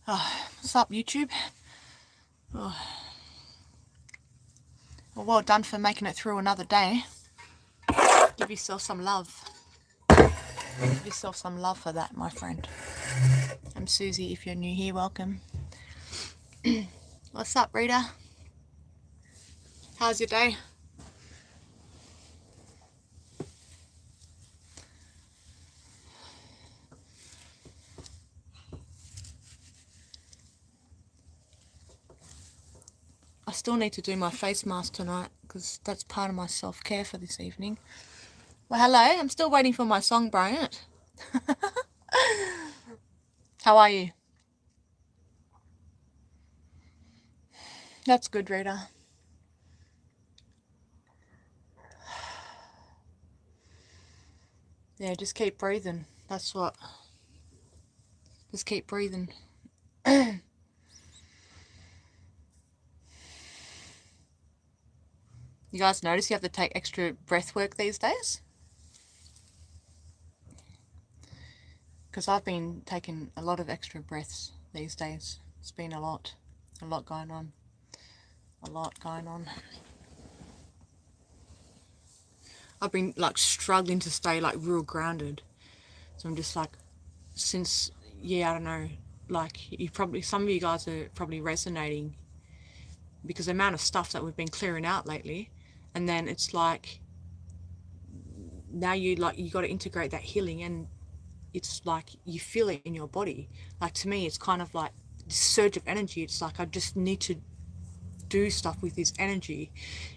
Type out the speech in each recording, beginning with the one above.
Oh, what's up, YouTube? Oh, well done for making it through another day. Give yourself some love. Give yourself some love for that, my friend. I'm Susie. If you're new here, welcome. What's up, Rita? How's your day? I still need to do my face mask tonight because that's part of my self-care for this evening. Well, hello. I'm still waiting for my song, Bryant. How are you? That's good, Rita. Yeah, just keep breathing. That's what. Just keep breathing. You guys notice you have to take extra breath work these days? Because I've been taking a lot of extra breaths these days. It's been a lot going on. A lot going on. I've been like struggling to stay like real grounded. So I'm just like, since, yeah, I don't know, like some of you guys are probably resonating because the amount of stuff that we've been clearing out lately. And then it's like, now you got to integrate that healing, and it's like you feel it in your body. Like, to me, it's kind of like this surge of energy. It's like I just need to do stuff with this energy.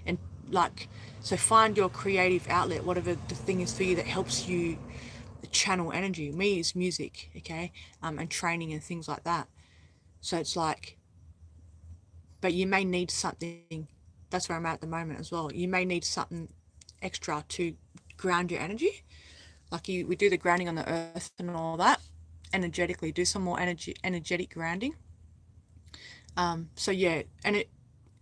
And like, so find your creative outlet, whatever the thing is for you that helps you channel energy. Me is music, okay, and training and things like that. So it's like, but you may need something. That's where I'm at the moment as well. You may need something extra to ground your energy. Like we do the grounding on the earth and all that. Energetically, do some more energetic grounding. So yeah, and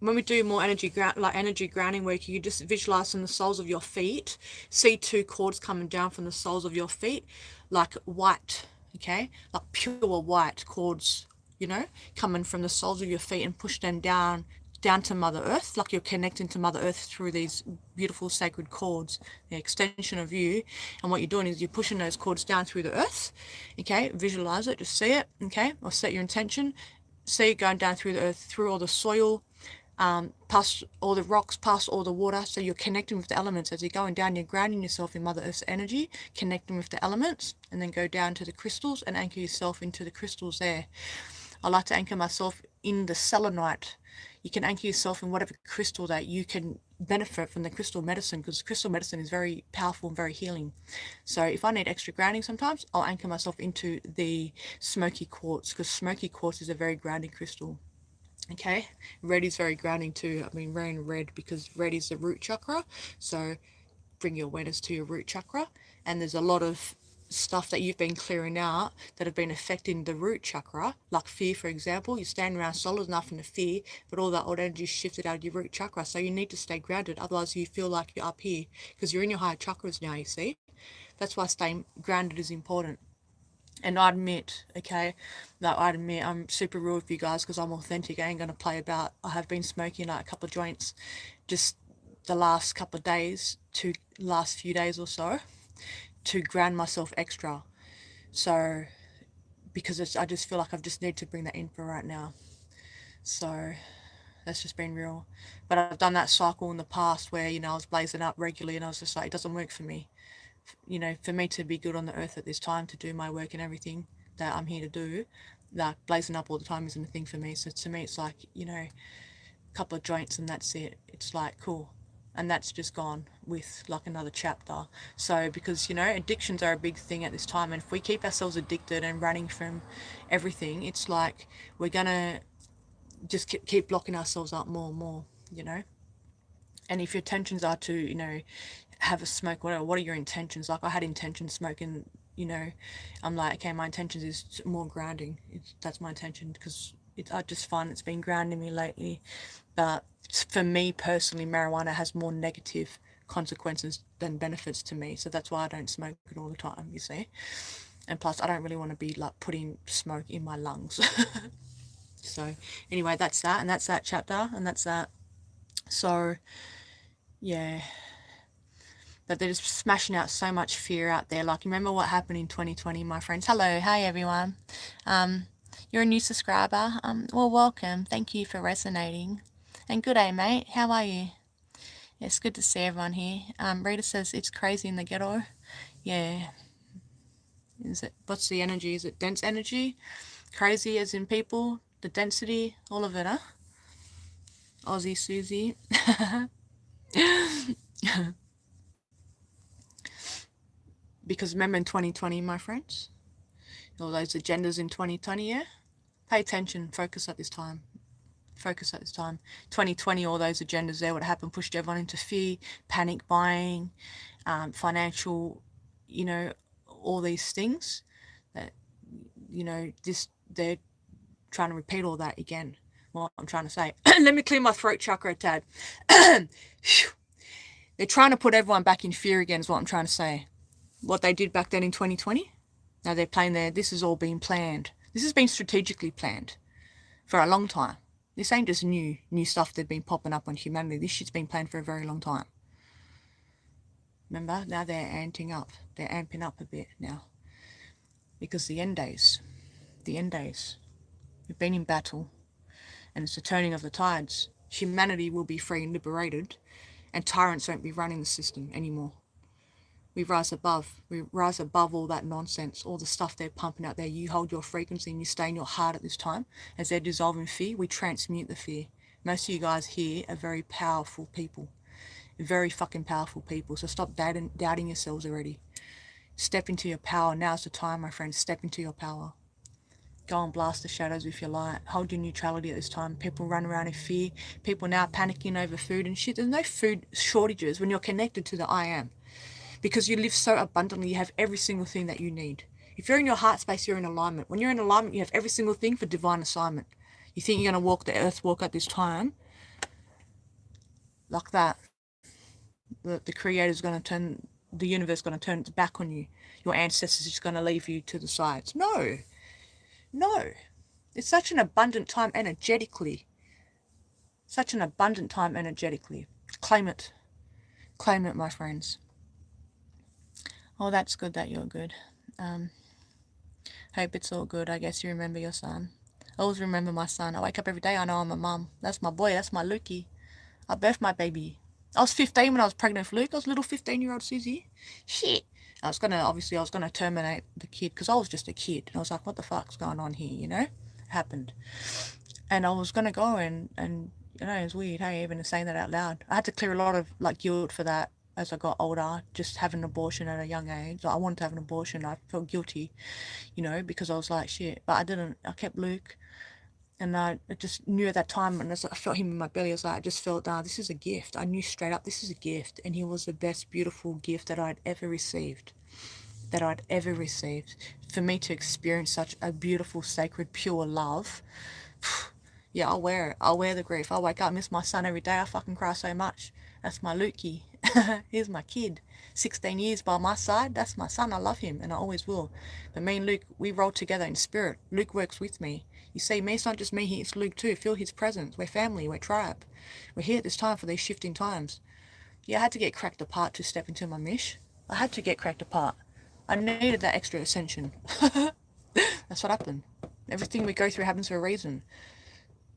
when we do more energy grounding work, you just visualize from the soles of your feet, see two cords coming down from the soles of your feet, like white, okay, like pure white cords, coming from the soles of your feet, and push them down to Mother Earth, like you're connecting to Mother Earth through these beautiful sacred cords, the extension of you. And what you're doing is you're pushing those cords down through the earth, okay? Visualize it, just see it, okay? Or set your intention. See it going down through the earth, through all the soil, past all the rocks, past all the water. So you're connecting with the elements as you're going down. You're grounding yourself in Mother Earth's energy, connecting with the elements, and then go down to the crystals and anchor yourself into the crystals there. I like to anchor myself in the selenite. You can anchor yourself in whatever crystal that you can benefit from the crystal medicine, because crystal medicine is very powerful and very healing. So if I need extra grounding sometimes, I'll anchor myself into the smoky quartz, because smoky quartz is a very grounding crystal. Okay, red is very grounding too. I've been wearing red because red is the root chakra. So bring your awareness to your root chakra. And there's a lot of stuff that you've been clearing out that have been affecting the root chakra, like fear, for example. You stand around solid enough in the fear, but all that old energy shifted out of your root chakra. So you need to stay grounded. Otherwise, you feel like you're up here because you're in your higher chakras now, you see. That's why staying grounded is important. And I admit, okay, that I admit I'm super real with you guys because I'm authentic. I ain't gonna play about. I have been smoking like a couple of joints just the last couple of days, to last few days or so, to ground myself extra. So because I just feel like I just need to bring that in for right now. So that's just been real. But I've done that cycle in the past where, I was blazing up regularly and I was just like, it doesn't work for me. For me to be good on the earth at this time, to do my work and everything that I'm here to do, like blazing up all the time isn't a thing for me. So to me, it's like, a couple of joints and that's it. It's like, cool. And that's just gone with like another chapter. So because, addictions are a big thing at this time. And if we keep ourselves addicted and running from everything, it's like we're going to just keep blocking ourselves up more and more, And if your intentions are to, have a smoke, whatever, what are your intentions? Like I had intention smoking, I'm like, okay, my intentions is more grounding. That's my intention because I just find it's been grounding me lately. But for me personally, marijuana has more negative consequences than benefits to me. So that's why I don't smoke it all the time, you see. And plus, I don't really want to be like putting smoke in my lungs. So anyway, that's that, and that's that chapter, and that's that. So yeah, but they're just smashing out so much fear out there. Like, remember what happened in 2020, my friends? Hello, hey everyone. You're a new subscriber. Well, welcome. Thank you for resonating. And good day, mate. How are you? It's good to see everyone here. Rita says it's crazy in the ghetto. Yeah. Is it? What's the energy? Is it dense energy? Crazy as in people? The density? All of it, huh? Aussie Susie. Because remember in 2020, my friends, all those agendas in 2020, yeah? Pay attention, focus at this time. Focus at this time. 2020, all those agendas there, what happened, pushed everyone into fear, panic buying, financial, you know, all these things that, you know, they're trying to repeat all that again. What I'm trying to say. Let me clear my throat chakra a tad. They're trying to put everyone back in fear again is what I'm trying to say. What they did back then in 2020, now they're playing there. This has all been planned. This has been strategically planned for a long time. This ain't just new stuff that's been popping up on humanity. This shit's been planned for a very long time. Remember? Now they're amping up. They're amping up a bit now. Because the end days. We've been in battle. And it's the turning of the tides. Humanity will be free and liberated. And tyrants won't be running the system anymore. We rise above all that nonsense, all the stuff they're pumping out there. You hold your frequency and you stay in your heart at this time. As they're dissolving fear, we transmute the fear. Most of you guys here are very powerful people. Very fucking powerful people. So stop doubting yourselves already. Step into your power. Now's the time, my friends. Step into your power. Go and blast the shadows with your light. Hold your neutrality at this time. People run around in fear. People now panicking over food and shit. There's no food shortages when you're connected to the I Am. Because you live so abundantly, you have every single thing that you need. If you're in your heart space, you're in alignment. When you're in alignment, you have every single thing for divine assignment. You think you're going to walk the earth walk at this time? Like that. The Creator's going to turn, the universe is going to turn its back on you. Your ancestors are just going to leave you to the sides. No. It's such an abundant time energetically. Such an abundant time energetically. Claim it. Claim it, my friends. Oh, that's good that you're good. Hope it's all good. I guess you remember your son. I always remember my son. I wake up every day, I know I'm a mum. That's my boy, that's my Lukey. I birthed my baby. I was 15 when I was pregnant with Luke. I was a little 15-year-old Susie. Shit. I was gonna terminate the kid because I was just a kid. And I was like, what the fuck's going on here, you know? It happened. And I was gonna go and you know, it's weird, hey, even saying that out loud. I had to clear a lot of like guilt for that as I got older, just having an abortion at a young age. Like, I wanted to have an abortion. I felt guilty, you know, because I was like, shit. But I didn't. I kept Luke. And I just knew at that time, and as I felt him in my belly, I just felt, this is a gift. I knew straight up, this is a gift. And he was the best, beautiful gift that I'd ever received. For me to experience such a beautiful, sacred, pure love. Yeah, I'll wear it. I'll wear the grief. I wake up, miss my son every day. I fucking cry so much. That's my Lukey. Here's my kid. 16 years by my side. That's my son. I love him, and I always will. But me and Luke, we roll together in spirit. Luke works with me. You see, me, it's not just me, it's Luke too. Feel his presence. We're family, we're tribe. We're here at this time for these shifting times. Yeah, I had to get cracked apart to step into my mish. I had to get cracked apart. I needed that extra ascension. That's what happened. Everything we go through happens for a reason.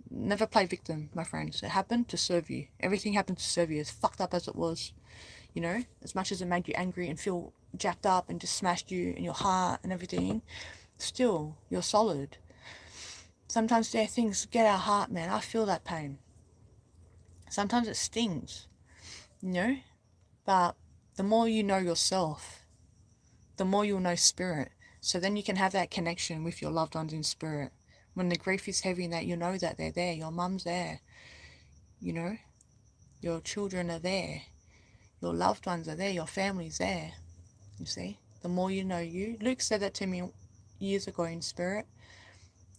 Never play victim, my friends. It happened to serve you. Everything happened to serve you, as fucked up as it was. You know, as much as it made you angry and feel jacked up and just smashed you in your heart and everything, still, you're solid. Sometimes there are things get our heart, man. I feel that pain. Sometimes it stings, you know? But the more you know yourself, the more you'll know spirit. So then you can have that connection with your loved ones in spirit. When the grief is heavy and that you know that they're there, your mum's there, you know? Your children are there. Your loved ones are there. Your family's there, you see? The more you know you. Luke said that to me years ago in spirit.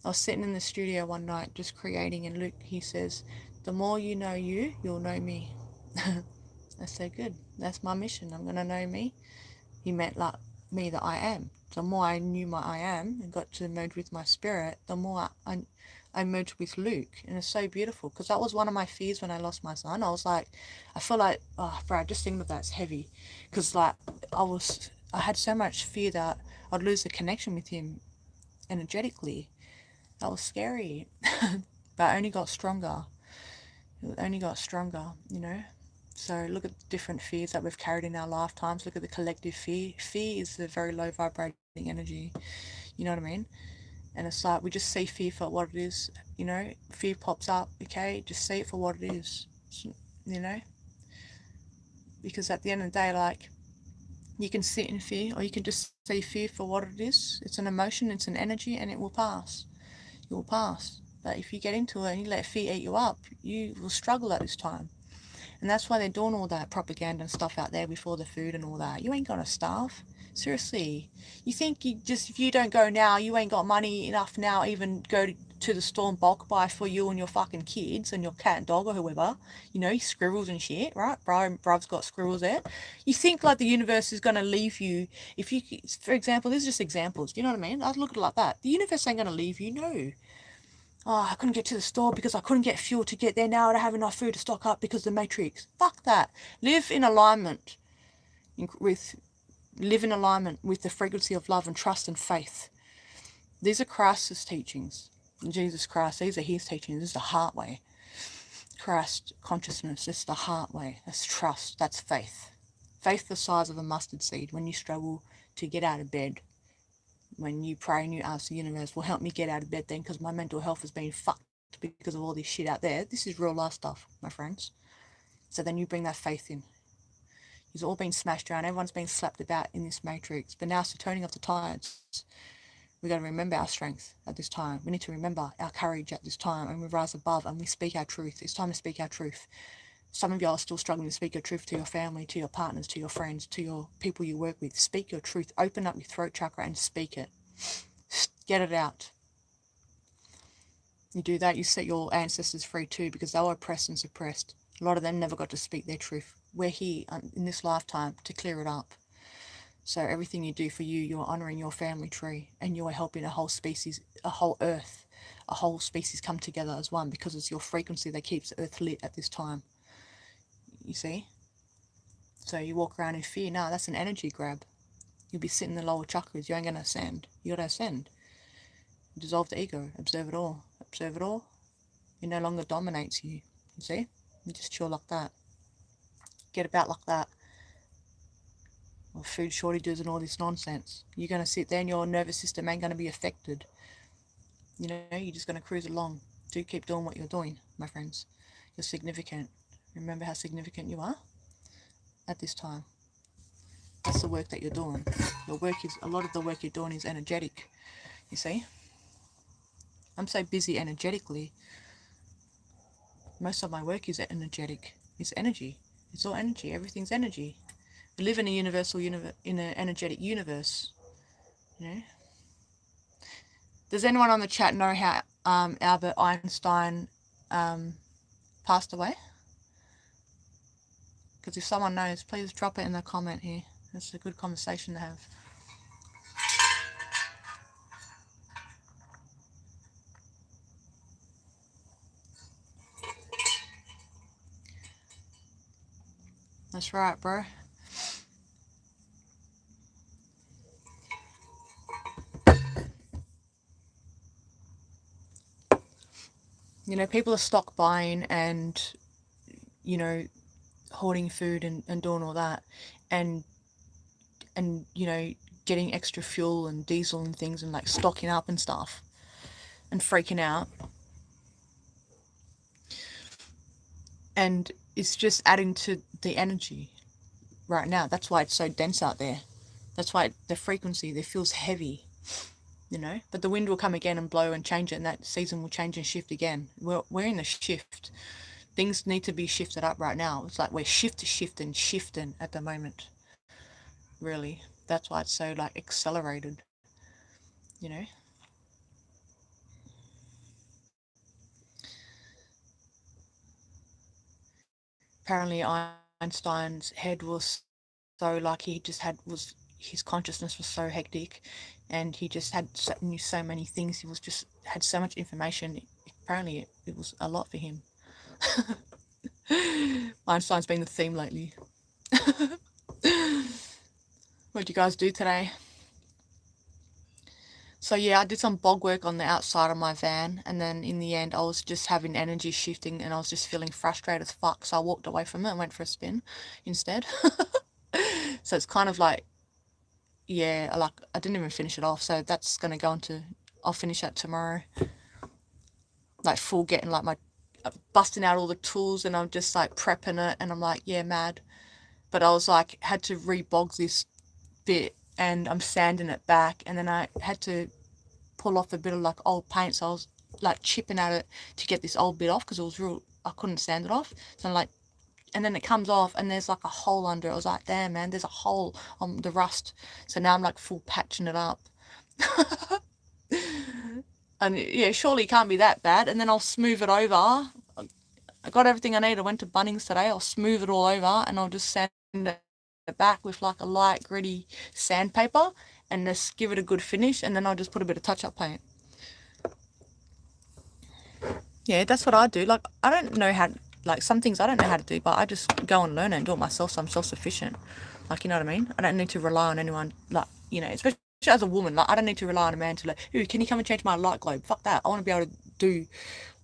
I was sitting in the studio one night just creating, and Luke, he says, the more you know you, you'll know me. I said, good. That's my mission. I'm going to know me. He meant like me that I am. The more I knew my I am and got to merge with my spirit, the more I merged with Luke. And it's so beautiful, because that was one of my fears when I lost my son. I was like, I feel like, oh, bro, just thinking of that's heavy. Because, like, I had so much fear that I'd lose the connection with him energetically. That was scary. But I only got stronger. It only got stronger, you know? So look at the different fears that we've carried in our lifetimes. Look at the collective fear. Fear is a very low vibrating energy. You know what I mean? And it's like we just see fear for what it is. You know, fear pops up. Okay, just see it for what it is. You know, because at the end of the day, like, you can sit in fear, or you can just see fear for what it is. It's an emotion. It's an energy, and it will pass. It will pass. But if you get into it and you let fear eat you up, you will struggle at this time. And that's why they're doing all that propaganda and stuff out there before the food and all that. You ain't gonna starve. Seriously. You think if you don't go now, you ain't got money enough now even go to the store and bulk buy for you and your fucking kids and your cat and dog or whoever. You know, squirrels and shit, right? Bru's got squirrels there. You think like the universe is gonna leave you if you, for example, this is just examples. You know what I mean? I look at it like that. The universe ain't gonna leave you, no. Oh, I couldn't get to the store because I couldn't get fuel to get there. Now I don't have enough food to stock up because of the matrix. Fuck that. Live in alignment with the frequency of love and trust and faith. These are Christ's teachings. Jesus Christ, these are his teachings. This is the heart way. Christ consciousness, this is the heart way. That's trust. That's faith. Faith the size of a mustard seed when you struggle to get out of bed. When you pray and you ask the universe, well, help me get out of bed then, because my mental health has been fucked because of all this shit out there. This is real life stuff, my friends. So then you bring that faith in. It's all been smashed around. Everyone's been slapped about in this matrix. But now it's the turning of the tides. We've got to remember our strength at this time. We need to remember our courage at this time, and we rise above and we speak our truth. It's time to speak our truth. Some of y'all are still struggling to speak your truth to your family, to your partners, to your friends, to your people you work with. Speak your truth. Open up your throat chakra and speak it. Get it out. You do that, you set your ancestors free too, because they were oppressed and suppressed. A lot of them never got to speak their truth. We're here in this lifetime to clear it up. So everything you do for you, you're honouring your family tree, and you are helping a whole species, a whole earth, a whole species come together as one, because it's your frequency that keeps the earth lit at this time. You see? So you walk around in fear. No, that's an energy grab. You'll be sitting in the lower chakras. You ain't going to ascend. You got to ascend. Dissolve the ego. Observe it all. Observe it all. It no longer dominates you. You see? You just chill like that. Get about like that. Or food shortages and all this nonsense. You're going to sit there and your nervous system ain't going to be affected. You know, you're just going to cruise along. Do keep doing what you're doing, my friends. You're significant. Remember how significant you are at this time. That's the work that you're doing. A lot of the work you're doing is energetic. You see? I'm so busy energetically. Most of my work is energetic. It's energy. It's all energy. Everything's energy. We live in a in an energetic universe. You know. Does anyone on the chat know how Albert Einstein passed away? Because if someone knows, please drop it in the comment here. It's a good conversation to have. That's right, bro. You know, people are stock buying and, you know, hoarding food and doing all that. And, you know, getting extra fuel and diesel and things and, like, stocking up and stuff. And freaking out. And it's just adding to the energy right now. That's why it's so dense out there. That's why the frequency, it feels heavy, you know. But the wind will come again and blow and change it, and that season will change and shift again. We're in a shift. Things need to be shifted up right now. It's like we're shifting at the moment. Really. That's why it's so, like, accelerated, you know. Apparently Einstein's head was so, like, he just was his consciousness was so hectic, and he just knew so many things. He was just had so much information. Apparently, it was a lot for him. Einstein's been the theme lately. What did you guys do today? So yeah, I did some bog work on the outside of my van, and then in the end I was just having energy shifting and I was just feeling frustrated as fuck, so I walked away from it and went for a spin instead. So it's kind of like, yeah, like I didn't even finish it off, so that's gonna go into, I'll finish that tomorrow. Like full getting like my, busting out all the tools, and I'm just like prepping it, and I'm like, yeah, mad. But I was like, had to rebog this bit, and I'm sanding it back, and then I had to pull off a bit of like old paint, so I was like chipping at it to get this old bit off because it was real, I couldn't sand it off, so I'm like, and then it comes off and there's like a hole under it. I was like, damn man, there's a hole on the rust. So now I'm like full patching it up. And yeah, surely it can't be that bad. And then I'll smooth it over. I got everything I need. I went to Bunnings today. I'll smooth it all over and I'll just sand it back with like a light gritty sandpaper and just give it a good finish, and then I'll just put a bit of touch-up paint. Yeah, that's what I do. Like, I don't know how, like, some things I don't know how to do, but I just go and learn it and do it myself, so I'm self-sufficient. Like, you know what I mean? I don't need to rely on anyone, like, you know, especially as a woman. Like, I don't need to rely on a man to, like, ooh, can you come and change my light globe? Fuck that. I want to be able to do,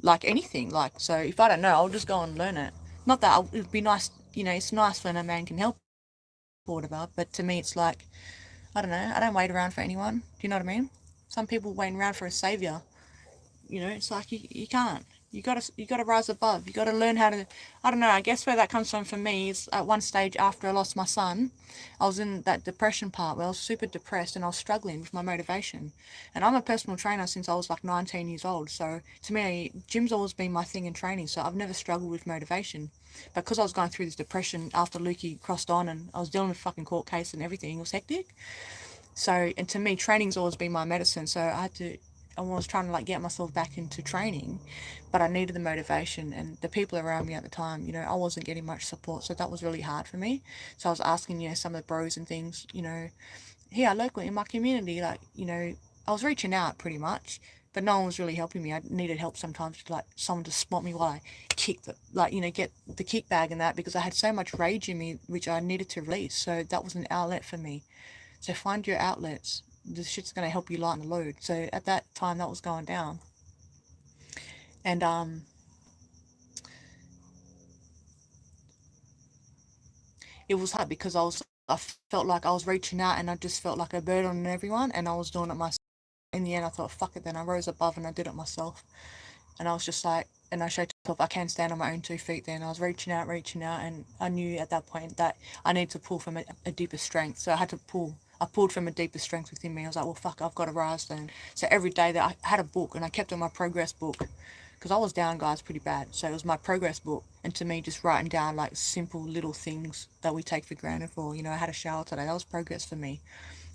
like, anything. Like, so if I don't know, I'll just go and learn it. Not that it'd be nice, you know, it's nice when a man can help or whatever, but to me it's like, I don't know, I don't wait around for anyone. Do you know what I mean? Some people waiting around for a savior. You know, it's like you can't. You gotta rise above. You gotta learn how to. I don't know. I guess where that comes from for me is at one stage after I lost my son, I was in that depression part where I was super depressed and I was struggling with my motivation. And I'm a personal trainer since I was like 19 years old. So to me, gym's always been my thing in training. So I've never struggled with motivation. But because I was going through this depression after Lukey crossed on and I was dealing with a fucking court case and everything, it was hectic. So, and to me, training's always been my medicine. So I was trying to like get myself back into training, but I needed the motivation and the people around me at the time, you know, I wasn't getting much support. So that was really hard for me. So I was asking, you know, some of the bros and things, you know, here locally in my community, like, you know, I was reaching out pretty much, but no one was really helping me. I needed help sometimes, like someone to spot me while I kicked it, like, you know, get the kick bag and that, because I had so much rage in me, which I needed to release. So that was an outlet for me. So find your outlets. This shit's going to help you lighten the load. So at that time, that was going down. And it was hard because I felt like I was reaching out and I just felt like a burden on everyone, and I was doing it myself. In the end, I thought, fuck it then. I rose above and I did it myself. And I was just like, and I showed myself I can stand on my own 2 feet then. I was reaching out, and I knew at that point that I needed to pull from a deeper strength. So I had to pull. I pulled from a deeper strength within me. I was like, well, fuck, I've got to rise then. So every day that I had a book, and I kept on my progress book, because I was down, guys, pretty bad. So it was my progress book. And to me, just writing down like simple little things that we take for granted for, you know, I had a shower today. That was progress for me.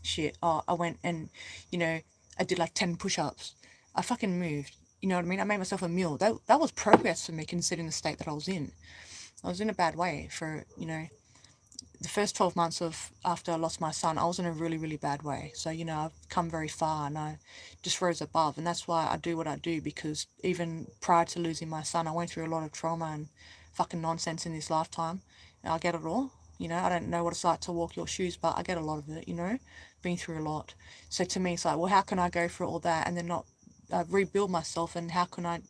Shit. Oh, I went and, you know, I did like 10 push-ups. I fucking moved. You know what I mean? I made myself a meal. That was progress for me, considering the state that I was in. I was in a bad way for, you know, the first 12 months of after I lost my son. I was in a really, really bad way. So, you know, I've come very far and I just rose above. And that's why I do what I do, because even prior to losing my son, I went through a lot of trauma and fucking nonsense in this lifetime. And I get it all. You know, I don't know what it's like to walk your shoes, but I get a lot of it, you know, been through a lot. So to me, it's like, well, how can I go through all that and then not rebuild myself, and how can I,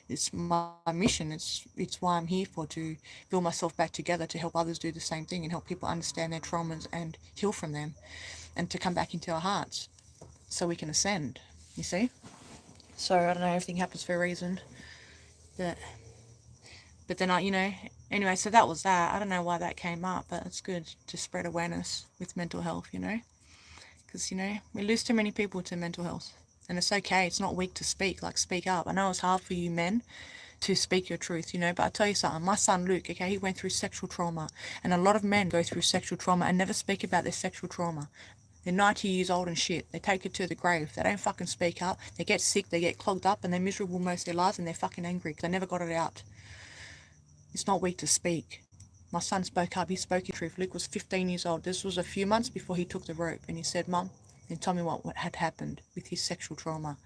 it's my mission, it's why I'm here for, to build myself back together, to help others do the same thing and help people understand their traumas and heal from them, and to come back into our hearts so we can ascend, you see. So I don't know, everything happens for a reason, but then I, you know, anyway, so that was that. I don't know why that came up, but it's good to spread awareness with mental health, you know, because, you know, we lose too many people to mental health. And it's okay, it's not weak to speak, like speak up. I know it's hard for you men to speak your truth, you know, but I tell you something, my son Luke, okay, he went through sexual trauma, and a lot of men go through sexual trauma and never speak about their sexual trauma. They're 90 years old and shit. They take it to the grave. They don't fucking speak up. They get sick, they get clogged up, and they're miserable most of their lives, and they're fucking angry because they never got it out. It's not weak to speak. My son spoke up. He spoke his truth. Luke was 15 years old. This was a few months before he took the rope. And he said, Mum, and told me what had happened with his sexual trauma.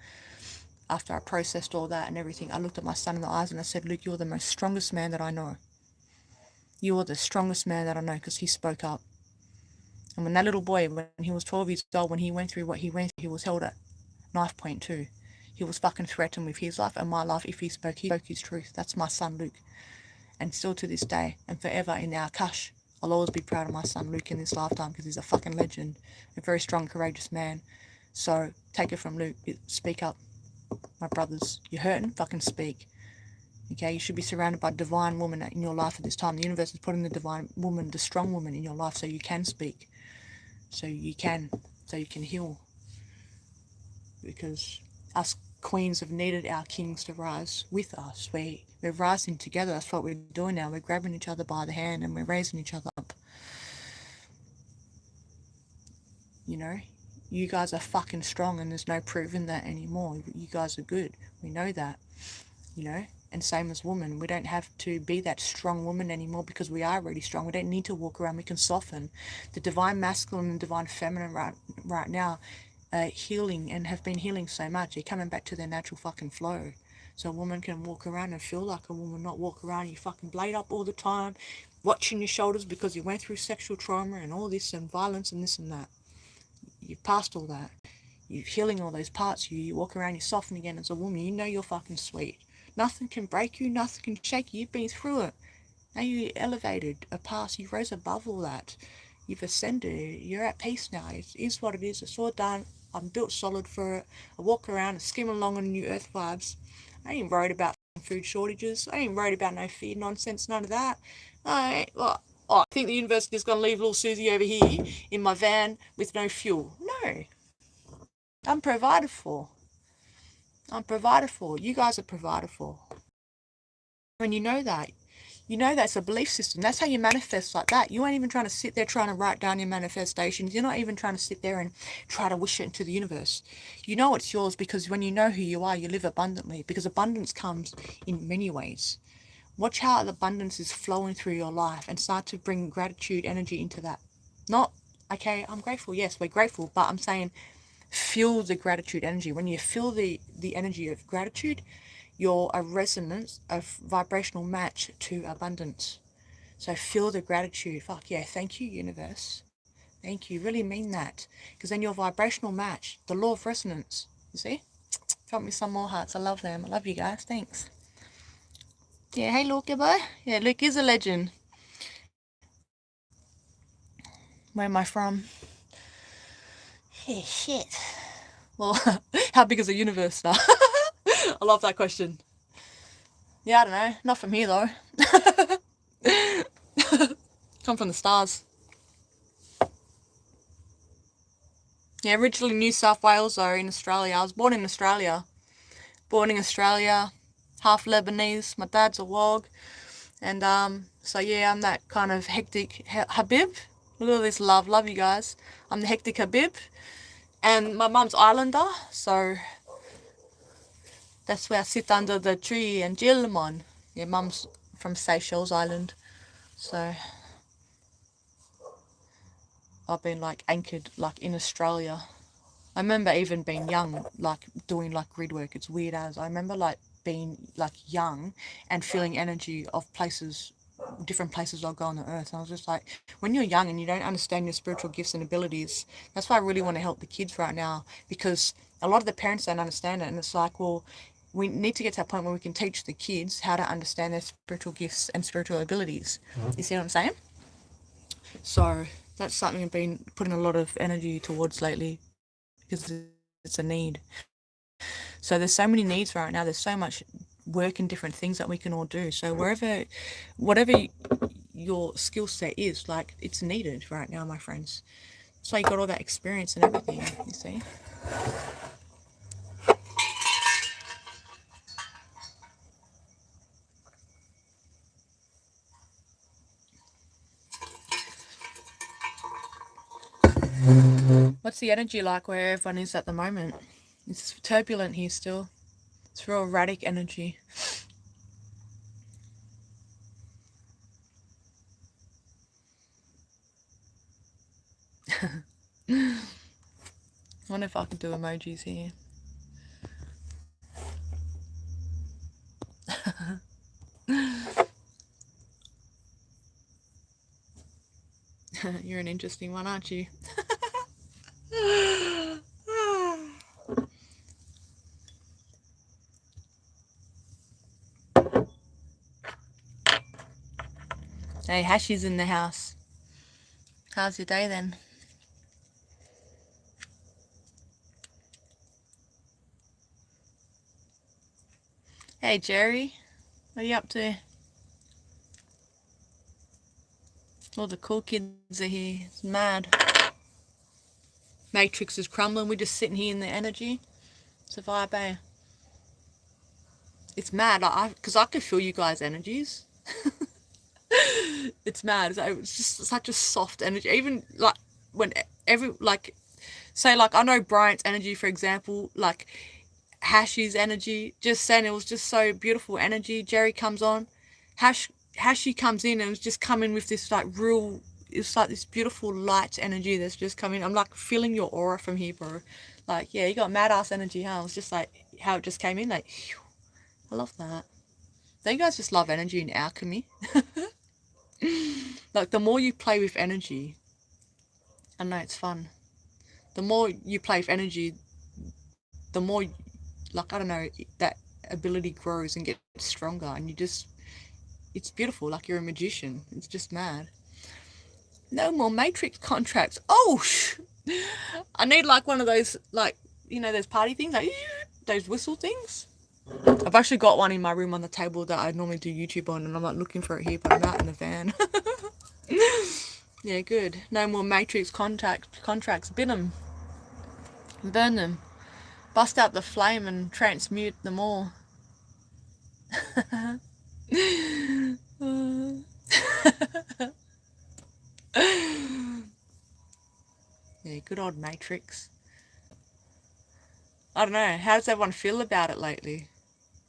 After I processed all that and everything, I looked at my son in the eyes and I said, Luke, you're the most strongest man that I know. You are the strongest man that I know, because he spoke up. And when that little boy, when he was 12 years old, when he went through what he went through, he was held at knife point too. He was fucking threatened with his life and my life if he spoke his truth. That's my son, Luke. And still to this day and forever in our Akash, I'll always be proud of my son, Luke, in this lifetime, because he's a fucking legend, a very strong, courageous man. So take it from Luke. Speak up, my brothers. You're hurting? Fucking speak. Okay, you should be surrounded by divine woman in your life at this time. The universe is putting the divine woman, the strong woman in your life, so you can speak. So you can heal. Because us queens have needed our kings to rise with us. We're rising together. That's what we're doing now. We're grabbing each other by the hand and we're raising each other up. You know, you guys are fucking strong and there's no proving that anymore. You guys are good. We know that, you know. And same as women, we don't have to be that strong woman anymore, because we are really strong. We don't need to walk around. We can soften. The divine masculine and divine feminine right now healing and have been healing so much. They're coming back to their natural fucking flow. So a woman can walk around and feel like a woman, not walk around you fucking blade up all the time, watching your shoulders because you went through sexual trauma and all this and violence and this and that. You've passed all that. You're healing all those parts. You walk around, you soften again as a woman. You know you're fucking sweet. Nothing can break you. Nothing can shake you. You've been through it. Now you elevated, a path. You rose above all that. You've ascended. You're at peace now. It is what it is. It's all done. I'm built solid for it. I walk around and skim along on new earth vibes. I ain't worried about food shortages. I ain't worried about no fear nonsense. None of that. I think the universe is going to leave little Susie over here in my van with no fuel. No. I'm provided for. You guys are provided for. And you know that. You know that's a belief system. That's how you manifest like that. You ain't even trying to sit there trying to write down your manifestations. You're not even trying to sit there and try to wish it into the universe. You know it's yours, because when you know who you are, you live abundantly, because abundance comes in many ways. Watch how the abundance is flowing through your life and start to bring gratitude energy into that. Not, okay, I'm grateful. Yes, we're grateful, but I'm saying feel the gratitude energy. When you feel the energy of gratitude, you're a resonance, a vibrational match to abundance. So feel the gratitude. Fuck yeah, thank you, universe. Thank you. Really mean that. Because then your vibrational match, the law of resonance. You see? Got me some more hearts. I love them. I love you guys. Thanks. Yeah, hey Luke, boy. Yeah, Luke is a legend. Where am I from? Yeah, shit. Well, how big is the universe now? I love that question. Yeah, I don't know. Not from here, though. Come from the stars. Yeah, originally New South Wales, though, in Australia. I was born in Australia. Half Lebanese. My dad's a Wog. And, so yeah, I'm that kind of hectic Habib. Look at this love. Love you guys. I'm the hectic Habib. And my mum's Islander, so that's where I sit under the tree and Gilmon. Yeah, mum's from Seychelles Island. So I've been like anchored like in Australia. I remember even being young, like doing like grid work. It's weird as I remember like being like young and feeling energy of places, different places I'll go on the earth. And I was just like, when you're young and you don't understand your spiritual gifts and abilities, that's why I really want to help the kids right now, because a lot of the parents don't understand it. And it's like, well, we need to get to that point where we can teach the kids how to understand their spiritual gifts and spiritual abilities. You see what I'm saying? So that's something I've been putting a lot of energy towards lately, because it's a need. So there's so many needs right now. There's so much work and different things that we can all do. So whatever your skill set is, like, it's needed right now, my friends. So you got all that experience and everything, you see. What's the energy like where everyone is at the moment? It's turbulent here still. It's real erratic energy. I wonder if I could do emojis here. You're an interesting one, aren't you? Hey, Hashi's in the house. How's your day then? Hey, Jerry. What are you up to? All the cool kids are here. It's mad. Matrix is crumbling. We're just sitting here in the energy. It's a vibe, eh? It's mad. Because I could feel you guys' energies. It's mad. It's just such a soft energy. Even like when say like I know Bryant's energy, for example, like Hashi's energy. Just saying, it was just so beautiful energy. Jerry comes on, Hashi comes in and was just coming with this like real. It's like this beautiful light energy that's just coming. I'm like feeling your aura from here, bro. Like, yeah, you got mad ass energy, huh? It's just like how it just came in. Like, phew. I love that. Don't you guys just love energy and alchemy? Like, the more you play with energy, I know it's fun. The more you play with energy, the more, like, I don't know, that ability grows and gets stronger, and it's beautiful. Like, you're a magician. It's just mad. No more Matrix contracts. Oh, I need like one of those, like, those party things, like those whistle things. I've actually got one in my room on the table that I normally do YouTube on, and I'm not looking for it here, but I'm out in the van. Yeah, good. No more Matrix contracts. Bin them. Burn them. Bust out the flame and transmute them all. Yeah, good old Matrix. I don't know. How does everyone feel about it lately?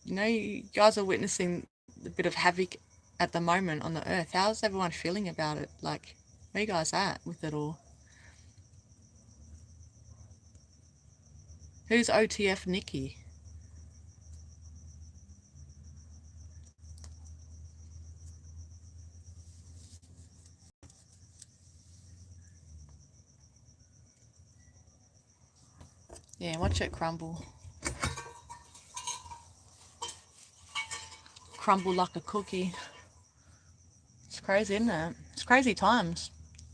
You guys are witnessing a bit of havoc at the moment on the earth. How's everyone feeling about it? Like, where you guys at with it all? Who's OTF Nikki? Yeah, watch it crumble. Crumble like a cookie. It's crazy, isn't it? It's crazy times.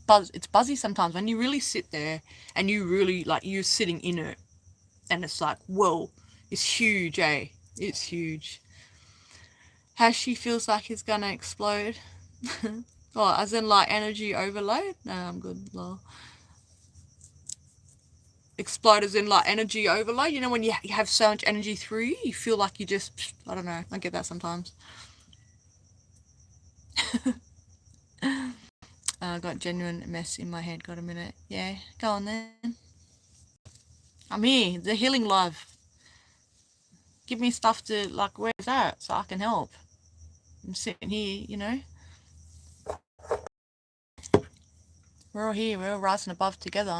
It's buzzy sometimes when you really sit there and you really, like, you're sitting in it. And it's like, whoa, it's huge, eh? It's huge. Hashi feels like he's gonna explode. Oh, as in like energy overload? No, I'm good. Lol. Explode as in like energy overload. When you have so much energy through you, you feel like you just, I don't know. I get that sometimes. Got genuine mess in my head. Got a minute. Yeah, go on then. I'm here. The healing love. Give me stuff to, like, where's that? So I can help. I'm sitting here, We're all here. We're all rising above together,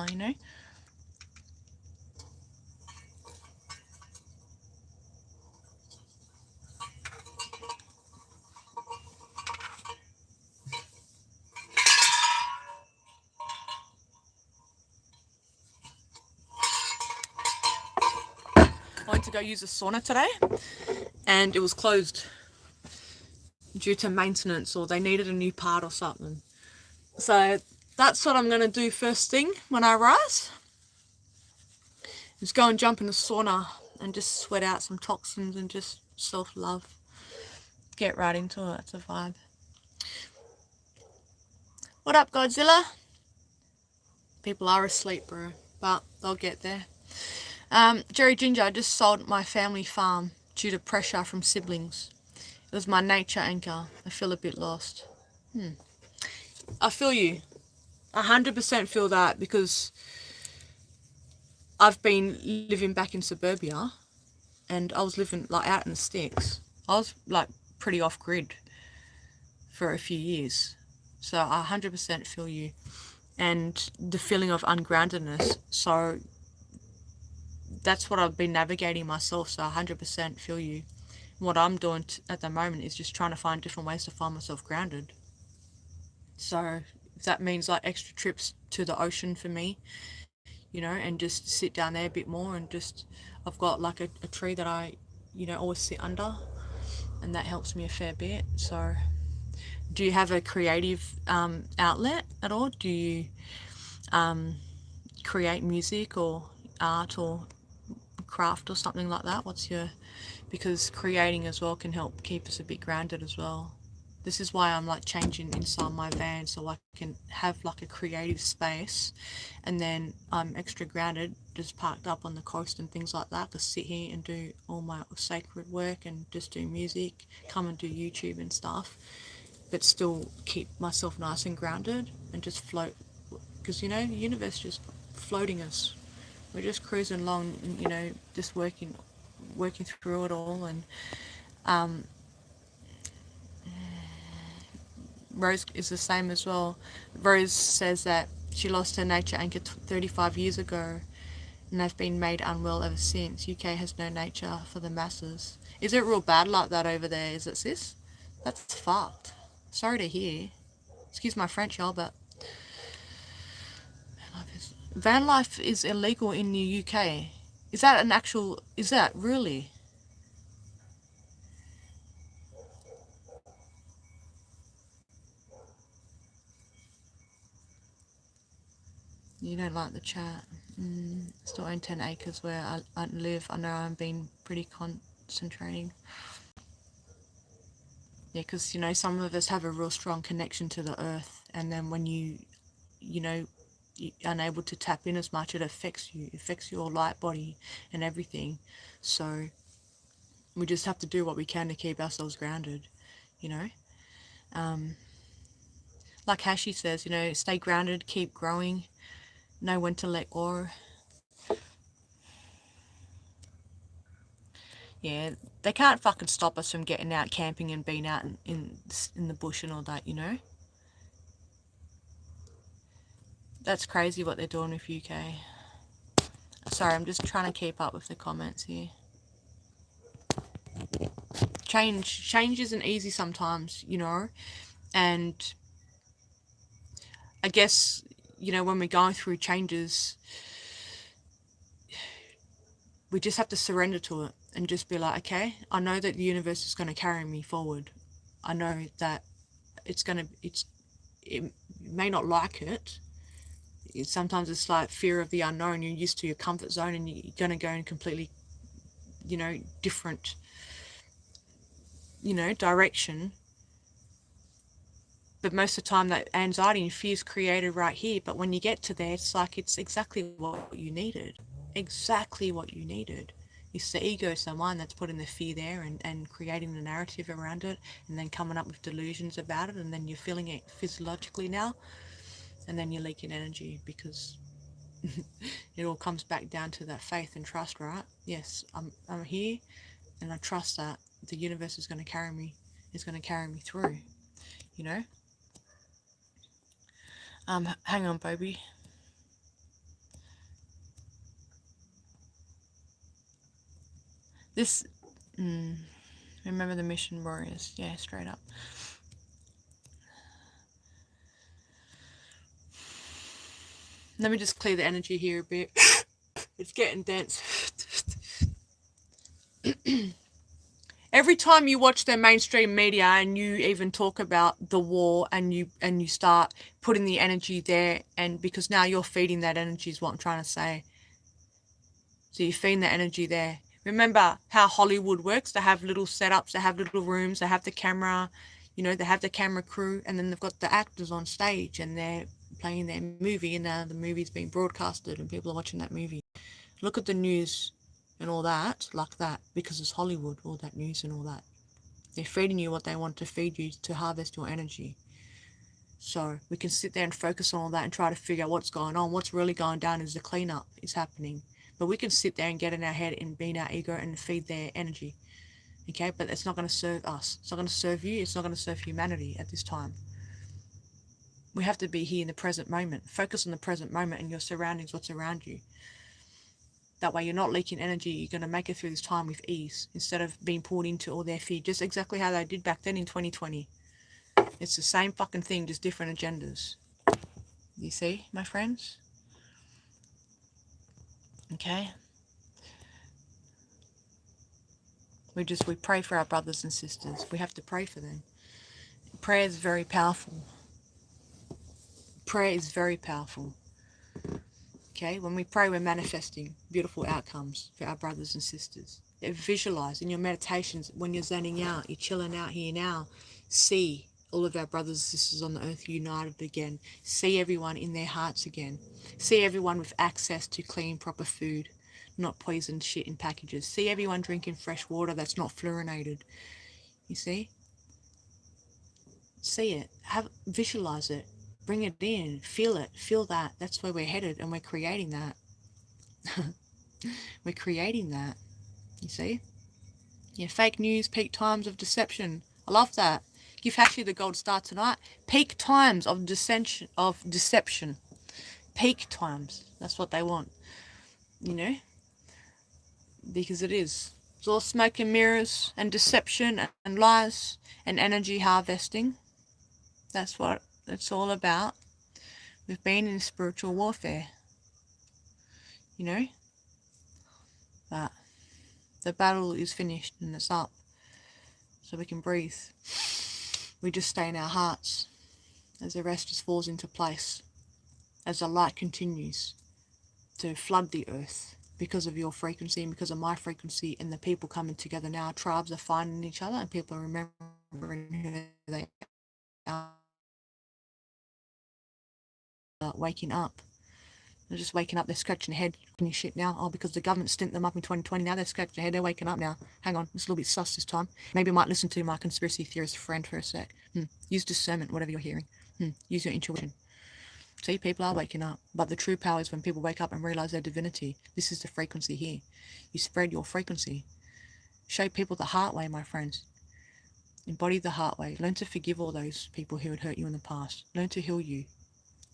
I went to go use a sauna today, and it was closed due to maintenance, or they needed a new part or something. So that's what I'm going to do first thing when I rise. Is go and jump in the sauna and just sweat out some toxins and just self-love. Get right into it. It's a vibe. What up, Godzilla? People are asleep, bro, but they'll get there. Jerry Ginger, I just sold my family farm due to pressure from siblings. It was my nature anchor. I feel a bit lost. I feel you. 100% feel that, because I've been living back in suburbia, and I was living like out in the sticks. I was like pretty off grid for a few years. So I 100% feel you. and the feeling of ungroundedness. So that's what I've been navigating myself. So I 100% feel you. What I'm doing at the moment is just trying to find different ways to find myself grounded. So if that means like extra trips to the ocean for me, you know, and just sit down there a bit more, and just, I've got like a tree that I, you know, always sit under, and that helps me a fair bit. So do you have a creative outlet at all? Do you create music or art or craft or something like that? What's your, because creating as well can help keep us a bit grounded as well. This is why I'm like changing inside my van, so I can have like a creative space, and then I'm extra grounded, just parked up on the coast and things like that, to sit here and do all my sacred work and just do music, come and do YouTube and stuff, but still keep myself nice and grounded and just float, because you know the universe just floating us. We're just cruising along, you know, just working through it all. And Rose is the same as well. Rose says that she lost her nature anchor 35 years ago, and they've been made unwell ever since. UK has no nature for the masses. Is it real bad like that over there? Is it, sis? That's fucked. Sorry to hear. Excuse my French, y'all, but van life is illegal in the UK. Is that an actual? Is that really? You don't like the chat. Still own 10 acres where I live. I know I'm being pretty concentrating. Yeah, because, you know, some of us have a real strong connection to the earth. And then when you know, you're unable to tap in as much, it affects you. It affects your light body and everything. So we just have to do what we can to keep ourselves grounded, you know. Like Hashi says, you know, stay grounded, keep growing, know when to let go. Yeah, they can't fucking stop us from getting out camping and being out in the bush and all that, you know? That's crazy what they're doing with UK. Sorry, I'm just trying to keep up with the comments here. Change isn't easy sometimes, you know? And I guess, you know, when we're going through changes, we just have to surrender to it and just be like, okay, I know that the universe is going to carry me forward. I know that it may not like it. Sometimes it's like fear of the unknown. You're used to your comfort zone, and you're going to go in completely, you know, different, you know, direction. But most of the time that anxiety and fear is created right here. But when you get to there, it's like it's exactly what you needed. Exactly what you needed. It's the ego, it's the mind that's putting the fear there, and creating the narrative around it, and then coming up with delusions about it, and then you're feeling it physiologically now, and then you're leaking energy, because it all comes back down to that faith and trust, right? Yes, I'm here, and I trust that the universe is going to carry me. It's going to carry me through, you know. Hang on, baby. This, remember the mission warriors? Yeah, straight up. Let me just clear the energy here a bit. It's getting dense. Every time you watch their mainstream media and you even talk about the war, and you start putting the energy there, and because now you're feeding that energy is what I'm trying to say. So you're feeding the energy there. Remember how Hollywood works? They have little setups, they have little rooms, they have the camera, you know, they have the camera crew, and then they've got the actors on stage, and they're playing their movie, and now the movie's being broadcasted and people are watching that movie. Look at the news and all that, like that, because it's Hollywood, all that news and all that. They're feeding you what they want to feed you to harvest your energy. So we can sit there and focus on all that and try to figure out what's going on. What's really going down is the cleanup is happening. But we can sit there and get in our head and be in our ego and feed their energy. Okay, but it's not going to serve us. It's not going to serve you. It's not going to serve humanity at this time. We have to be here in the present moment. Focus on the present moment and your surroundings, what's around you. That way you're not leaking energy. You're going to make it through this time with ease instead of being pulled into all their fear, just exactly how they did back then in 2020. It's the same fucking thing, just different agendas. You see, my friends? Okay? We pray for our brothers and sisters. We have to pray for them. Prayer is very powerful. Prayer is very powerful. Okay? When we pray, we're manifesting beautiful outcomes for our brothers and sisters. Visualize in your meditations, when you're zoning out, you're chilling out here now, see all of our brothers and sisters on the earth united again. See everyone in their hearts again. See everyone with access to clean, proper food, not poisoned shit in packages. See everyone drinking fresh water that's not fluorinated. You see? See it. Visualize it. Bring it in. Feel it. Feel that. That's where we're headed, and we're creating that. We're creating that. You see? Yeah, fake news, peak times of deception. I love that. Give Ashley the gold star tonight. Peak times of deception. Peak times. That's what they want. You know? Because it is. It's all smoke and mirrors and deception and lies and energy harvesting. That's what it's all about. We've been in spiritual warfare. You know? But the battle is finished and it's up. So we can breathe. We just stay in our hearts as the rest just falls into place. As the light continues to flood the earth because of your frequency and because of my frequency and the people coming together now. Tribes are finding each other and people are remembering who they are. Waking up. They're just waking up. They're scratching their head. Looking at shit now. Oh, because the government stint them up in 2020. Now they're scratching their head. They're waking up now. Hang on. It's a little bit sus this time. Maybe I might listen to my conspiracy theorist friend for a sec. Use discernment, whatever you're hearing. Use your intuition. See, people are waking up. But the true power is when people wake up and realize their divinity. This is the frequency here. You spread your frequency. Show people the heart way, my friends. Embody the heart way. Learn to forgive all those people who had hurt you in the past. Learn to heal you.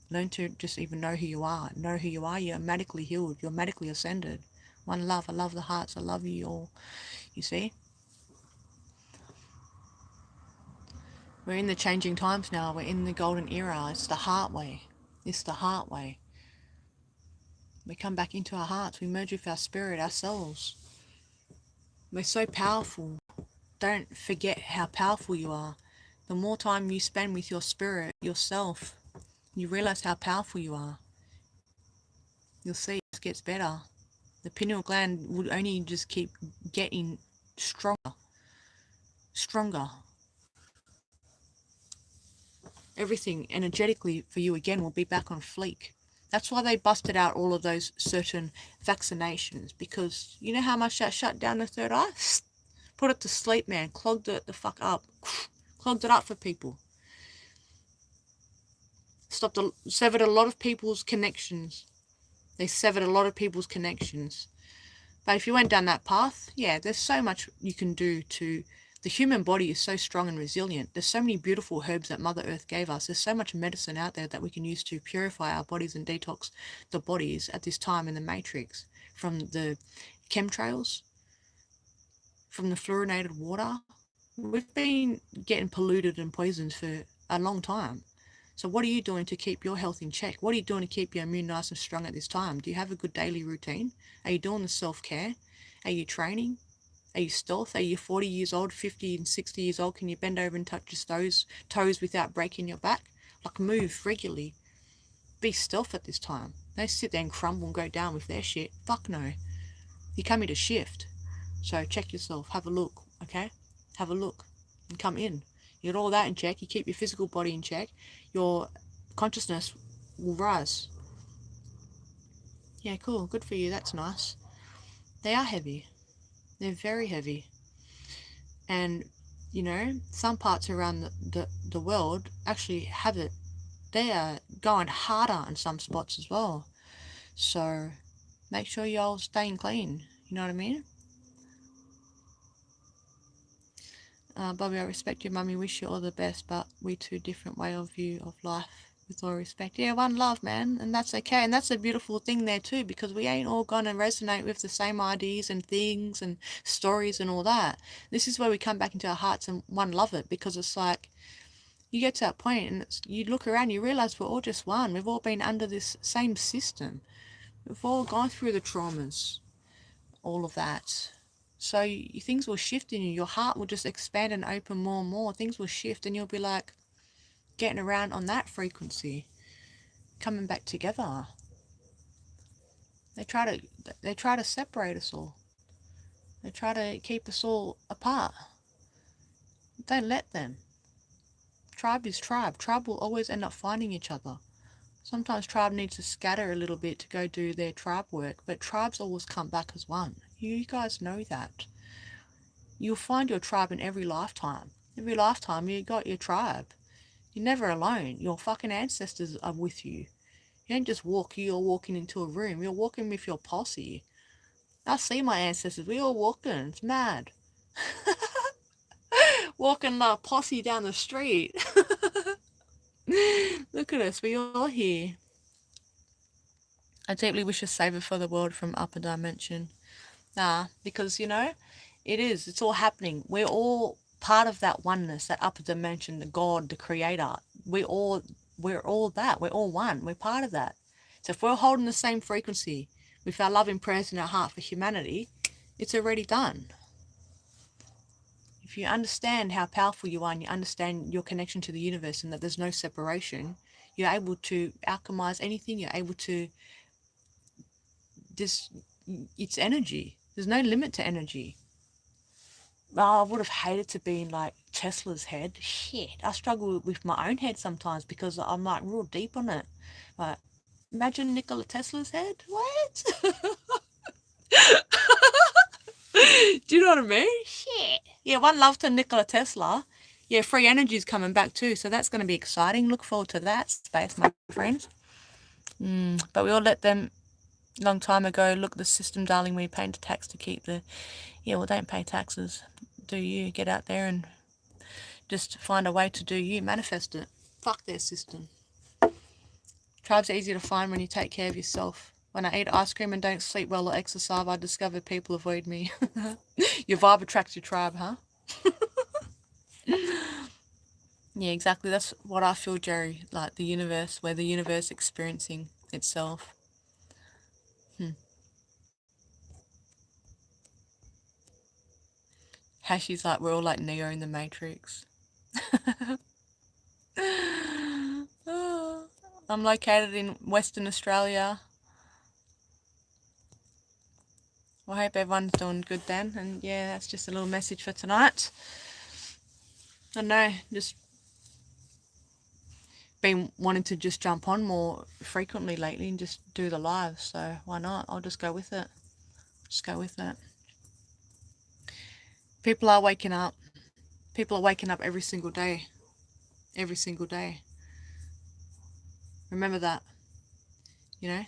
Learn to just even know who you are. Know who you are. You're magically healed. You're magically ascended. One love. I love the hearts. I love you all. You see? We're in the changing times now. We're in the golden era. It's the heart way. It's the heart way. We come back into our hearts. We merge with our spirit, our souls. We're so powerful. Don't forget how powerful you are. The more time you spend with your spirit, yourself, you realize how powerful you are. You'll see it gets better. The pineal gland would only just keep getting stronger. Stronger. Everything energetically for you again will be back on fleek. That's why they busted out all of those certain vaccinations, because you know how much that shut down the third eye? Put it to sleep, man. Clogged it the fuck up. Clogged it up for people. Severed a lot of people's connections. They severed a lot of people's connections. But if you went down that path, yeah, there's so much you can do to... The human body is so strong and resilient. There's so many beautiful herbs that Mother Earth gave us. There's so much medicine out there that we can use to purify our bodies and detox the bodies at this time in the matrix. From the chemtrails, from the fluorinated water. We've been getting polluted and poisoned for a long time. So what are you doing to keep your health in check? What are you doing to keep your immune nice and strong at this time? Do you have a good daily routine? Are you doing the self-care? Are you training? Are you stealth? Are you 40 years old, 50 and 60 years old? Can you bend over and touch your toes without breaking your back? Like, move regularly. Be stealth at this time. Don't sit there and crumble and go down with their shit. Fuck no. You're coming to shift. So check yourself. Have a look, okay? Have a look and come in. You get all that in check. You keep your physical body in check. Your consciousness will rise. Yeah, cool. Good for you. That's nice. They are heavy. They're very heavy. And, you know, some parts around the world actually have it. They are going harder in some spots as well. So make sure y'all staying clean. You know what I mean? Bobby, I respect your mummy. Wish you all the best, but we two different way of view of life with all respect. Yeah, one love, man, and that's okay. And that's a beautiful thing there too, because we ain't all gonna resonate with the same ideas and things and stories and all that. This is where we come back into our hearts and one love it, because it's like you get to that point and you look around, you realize we're all just one. We've all been under this same system. We've all gone through the traumas, all of that. So things will shift in you. Your heart will just expand and open more and more. Things will shift, and you'll be like getting around on that frequency, coming back together. They try to separate us all. They try to keep us all apart. Don't let them. Tribe is tribe. Tribe will always end up finding each other. Sometimes tribe needs to scatter a little bit to go do their tribe work, but tribes always come back as one. You guys know that. You'll find your tribe in every lifetime. Every lifetime you got your tribe. You're never alone. Your fucking ancestors are with you. You don't just walk, you're walking into a room. You're walking with your posse. I see my ancestors. We all walking. It's mad. Walking like posse down the street. Look at us. We all here. I deeply wish a savior for the world from upper dimension. Nah, because, you know, it's all happening. We're all part of that oneness, that upper dimension, the God, the creator. We're all that. We're all one. We're part of that. So if we're holding the same frequency with our loving prayers in our heart for humanity, it's already done. If you understand how powerful you are and you understand your connection to the universe and that there's no separation, you're able to alchemize anything. You're able to it's energy. There's no limit to energy. Oh, I would have hated to be in like Tesla's head. Shit, I struggle with my own head sometimes because I'm like real deep on it. Like, imagine Nikola Tesla's head. What? Do you know what I mean? Shit. Yeah, one love to Nikola Tesla. Yeah, free energy is coming back too, so that's going to be exciting. Look forward to that space, my friends. But we all let them long time ago. Look, the system, darling. We pay tax to keep the. Yeah, well, don't pay taxes. Do you get out there and just find a way to do you, manifest it. Fuck their system. Tribes are easy to find when you take care of yourself. When I eat ice cream and don't sleep well or exercise, I discover people avoid me. Your vibe attracts your tribe, huh? Yeah, exactly. That's what I feel, Jerry. Like the universe, where the universe experiencing itself. How she's like, we're all like Neo in the Matrix. I'm located in Western Australia. Well, I hope everyone's doing good then. And yeah, that's just a little message for tonight. I don't know, just been wanting to just jump on more frequently lately and just do the lives. So why not? I'll just go with it. Just go with it. People are waking up. People are waking up every single day. Every single day. Remember that. You know?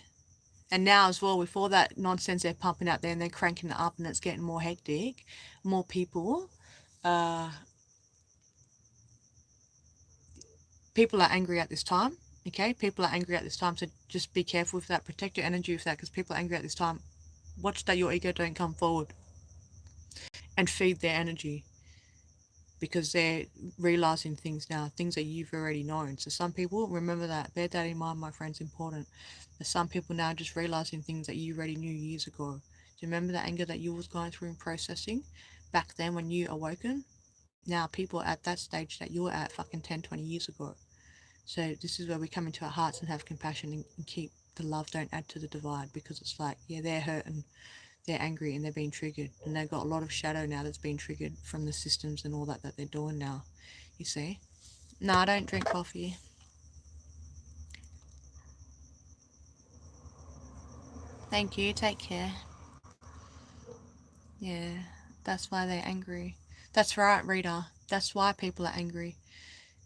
And now as well, with all that nonsense they're pumping out there and they're cranking it up and it's getting more hectic, more people, people are angry at this time, okay? People are angry at this time, so just be careful with that. Protect your energy with that, because people are angry at this time. Watch that your ego don't come forward and feed their energy, because they're realizing things now, things that you've already known. So some people, remember that, bear that in mind, my friends, important. There's some people now just realizing things that you already knew years ago. Do you remember the anger that you was going through and processing back then when you awoken? Now people are at that stage that you were at fucking 10, 20 years ago. So this is where we come into our hearts and have compassion and keep the love, don't add to the divide, because it's like, yeah, they're hurt and they're angry and they're being triggered, and they've got a lot of shadow now that's been triggered from the systems and all that they're doing now, you see. No, I don't drink coffee. Thank you, take care. Yeah, that's why they're angry. That's right, Rita. That's why people are angry.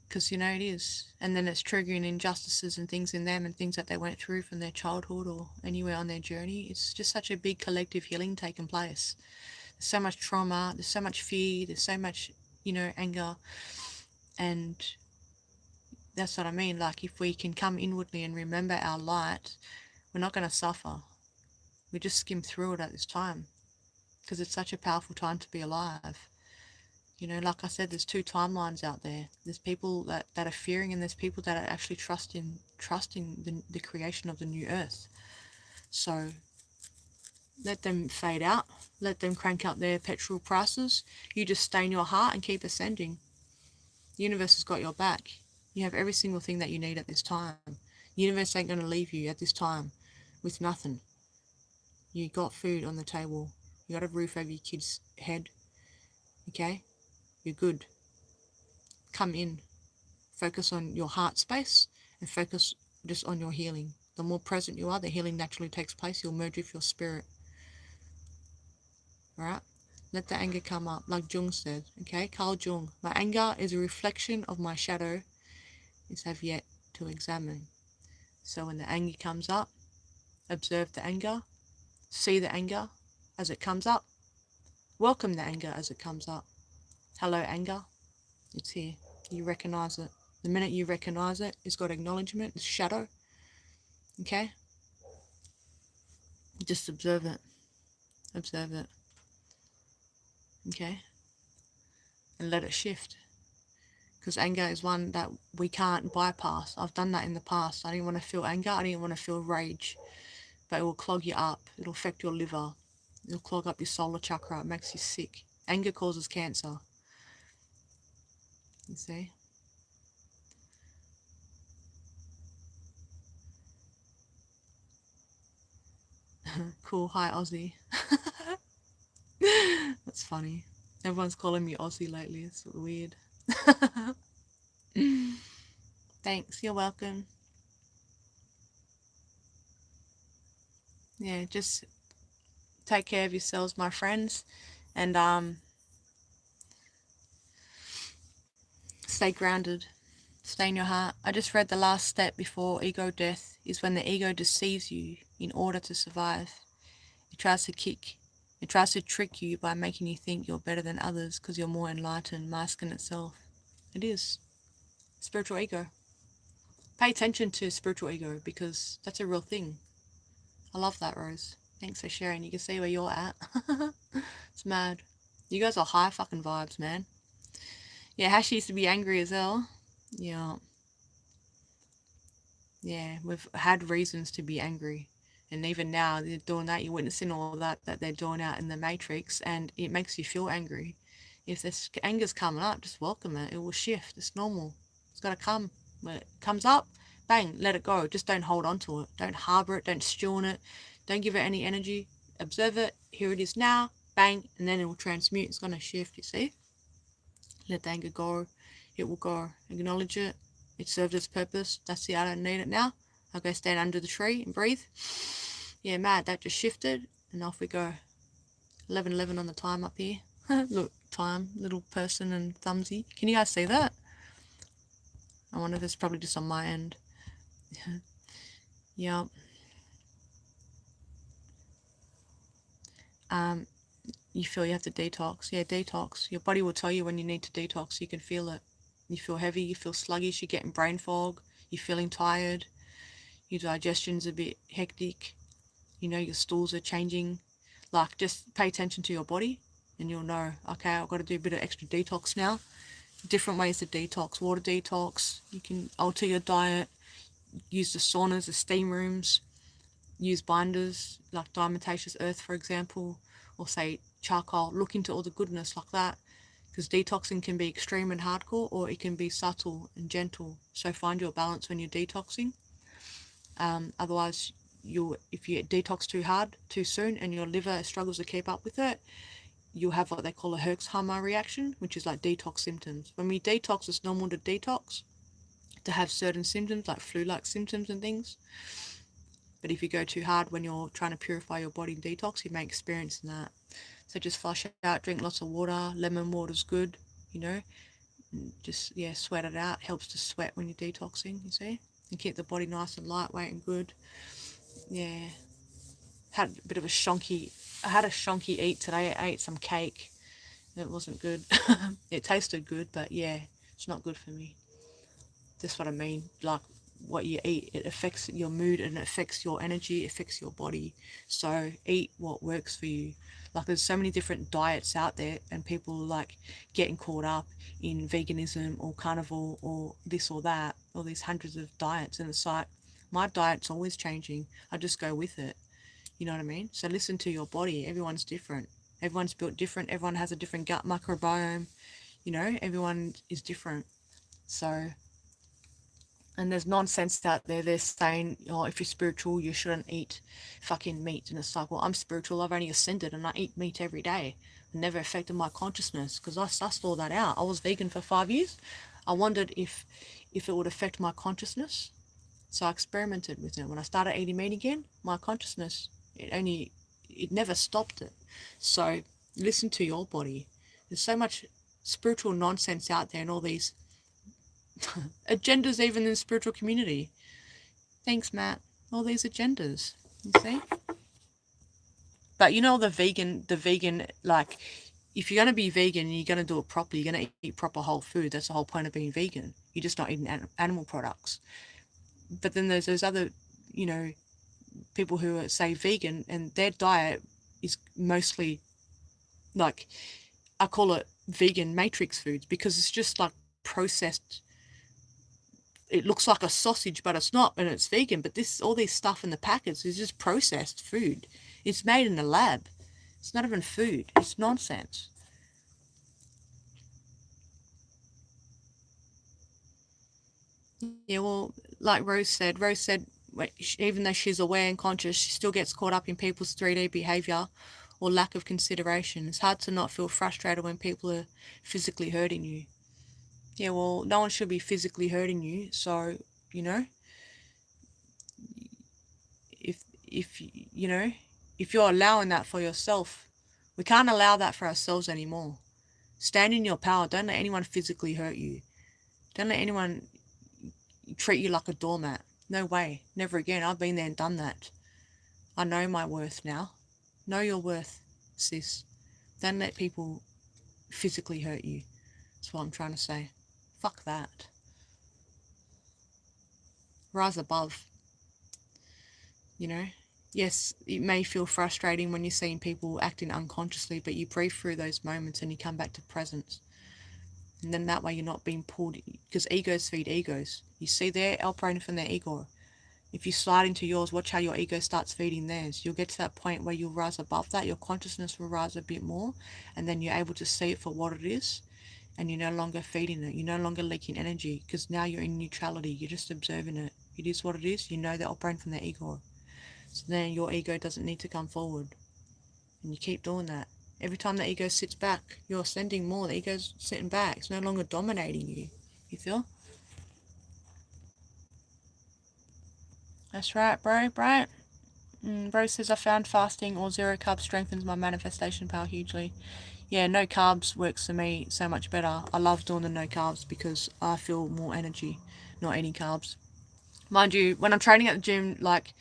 Because, you know, it is. And then it's triggering injustices and things in them and things that they went through from their childhood or anywhere on their journey. It's just such a big collective healing taking place. There's so much trauma, there's so much fear, there's so much, you know, anger. And That's what I mean. Like, if we can come inwardly and remember our light, we're not going to suffer. We just skim through it at this time, because it's such a powerful time to be alive. You know, like I said, there's two timelines out there. There's people that are fearing, and there's people that are actually trusting the creation of the new earth. So let them fade out. Let them crank up their petrol prices. You just stay in your heart and keep ascending. The universe has got your back. You have every single thing that you need at this time. The universe ain't going to leave you at this time with nothing. You got food on the table. You got a roof over your kid's head. Okay? You're good. Come in. Focus on your heart space and focus just on your healing. The more present you are, the healing naturally takes place. You'll merge with your spirit. Alright? Let the anger come up, like Jung said. Okay? Carl Jung. My anger is a reflection of my shadow, is have yet to examine. So when the anger comes up, observe the anger, see the anger as it comes up, welcome the anger as it comes up. Hello, anger. It's here. You recognize it. The minute you recognize it, it's got acknowledgement, it's shadow. Okay? Just observe it. Observe it. Okay? And let it shift. Because anger is one that we can't bypass. I've done that in the past. I didn't want to feel anger. I didn't want to feel rage. But it will clog you up. It'll affect your liver. It'll clog up your solar chakra. It makes you sick. Anger causes cancer. You see? Cool. Hi, Aussie. That's funny. Everyone's calling me Aussie lately. It's weird. Thanks. You're welcome. Yeah, just take care of yourselves, my friends, and stay grounded. Stay in your heart. I just read the last step before ego death is when the ego deceives you in order to survive. It tries to trick you by making you think you're better than others because you're more enlightened, masking itself. It is. Spiritual ego. Pay attention to spiritual ego because that's a real thing. I love that, Rose. Thanks for sharing. You can see where you're at. It's mad. You guys are high fucking vibes, man. Yeah, Hashi used to be angry as hell. Yeah. Yeah, we've had reasons to be angry. And even now, they're doing that. You're witnessing all that they're doing out in the Matrix, and it makes you feel angry. If this anger's coming up, just welcome it. It will shift. It's normal. It's got to come. When it comes up, bang, let it go. Just don't hold on to it. Don't harbor it. Don't stew on it. Don't give it any energy. Observe it. Here it is now. Bang, and then it will transmute. It's going to shift, you see? Let the anger go. It will go. Acknowledge it. It served its purpose. That's it. I don't need it now. I'll go stand under the tree and breathe. Yeah, mad. That just shifted, and off we go. 11:11 on the time up here. Look, time, little person and thumbsy. Can you guys see that? I wonder if it's probably just on my end. Yeah. You feel you have to detox. Yeah, detox. Your body will tell you when you need to detox. You can feel it. You feel heavy, you feel sluggish, you're getting brain fog, you're feeling tired, your digestion's a bit hectic, you know, your stools are changing. Like, just pay attention to your body and you'll know, okay, I've got to do a bit of extra detox now. Different ways to detox. Water detox. You can alter your diet. Use the saunas, the steam rooms. Use binders, like diatomaceous earth, for example. Or say charcoal. Look into all the goodness like that. Because detoxing can be extreme and hardcore, or it can be subtle and gentle. So find your balance when you're detoxing. Otherwise, if you detox too hard, too soon, and your liver struggles to keep up with it, you'll have what they call a Herxheimer reaction, which is like detox symptoms. When we detox, it's normal to detox, to have certain symptoms, like flu-like symptoms and things. But if you go too hard when you're trying to purify your body and detox, you may experience that. So just flush out, drink lots of water. Lemon water's good, you know. Just, yeah, sweat it out. Helps to sweat when you're detoxing, you see. And keep the body nice and lightweight and good. Yeah. Had a bit of a shonky... I had a shonky eat today. I ate some cake. It wasn't good. It tasted good, but yeah, it's not good for me. That's what I mean. Like, what you eat, it affects your mood and it affects your energy, it affects your body. So eat what works for you. Like, there's so many different diets out there, and people like getting caught up in veganism or carnivore or this or that, or these hundreds of diets. And it's like, my diet's always changing. I just go with it. You know what I mean? So listen to your body. Everyone's different. Everyone's built different. Everyone has a different gut microbiome. You know, everyone is different. So, and there's nonsense out there. They're saying, oh, if you're spiritual, you shouldn't eat fucking meat. And it's like, well, I'm spiritual. I've only ascended and I eat meat every day. It never affected my consciousness because I sussed all that out. I was vegan for 5 years. I wondered if it would affect my consciousness. So I experimented with it. When I started eating meat again, my consciousness, it never stopped it. So listen to your body. There's so much spiritual nonsense out there and all these agendas even in the spiritual community. Thanks, Matt. All these agendas, you see? But you know, the vegan, like, if you're going to be vegan and you're going to do it properly, you're going to eat proper whole food. That's the whole point of being vegan. You're just not eating animal products. But then there's those other, you know, people who are, say, vegan, and their diet is mostly like, I call it vegan matrix foods, because it's just like processed. It looks like a sausage, but it's not, and it's vegan. But all this stuff in the packets is just processed food. It's made in a lab. It's not even food. It's nonsense. Yeah, well, like Rose said, even though she's aware and conscious, she still gets caught up in people's 3D behavior or lack of consideration. It's hard to not feel frustrated when people are physically hurting you. Yeah, well, no one should be physically hurting you. So, you know, if you know, if you're allowing that for yourself, we can't allow that for ourselves anymore. Stand in your power. Don't let anyone physically hurt you. Don't let anyone treat you like a doormat. No way. Never again. I've been there and done that. I know my worth now. Know your worth, sis. Don't let people physically hurt you. That's what I'm trying to say. Fuck that. Rise above. You know? Yes, it may feel frustrating when you're seeing people acting unconsciously, but you breathe through those moments and you come back to presence. And then that way you're not being pulled, because egos feed egos. You see, they're operating from their ego. If you slide into yours, watch how your ego starts feeding theirs. You'll get to that point where you'll rise above that. Your consciousness will rise a bit more, and then you're able to see it for what it is, and you're no longer feeding it. You're no longer leaking energy, because now you're in neutrality. You're just observing it. It is what it is. You know they're operating from their ego. So then your ego doesn't need to come forward. And you keep doing that. Every time the ego sits back, you're ascending more. The ego's sitting back. It's no longer dominating you. You feel? That's right, bro. Right? Bro says, I found fasting or zero carbs strengthens my manifestation power hugely. Yeah, no carbs works for me so much better. I love doing the no carbs because I feel more energy not eating carbs. Mind you, when I'm training at the gym, like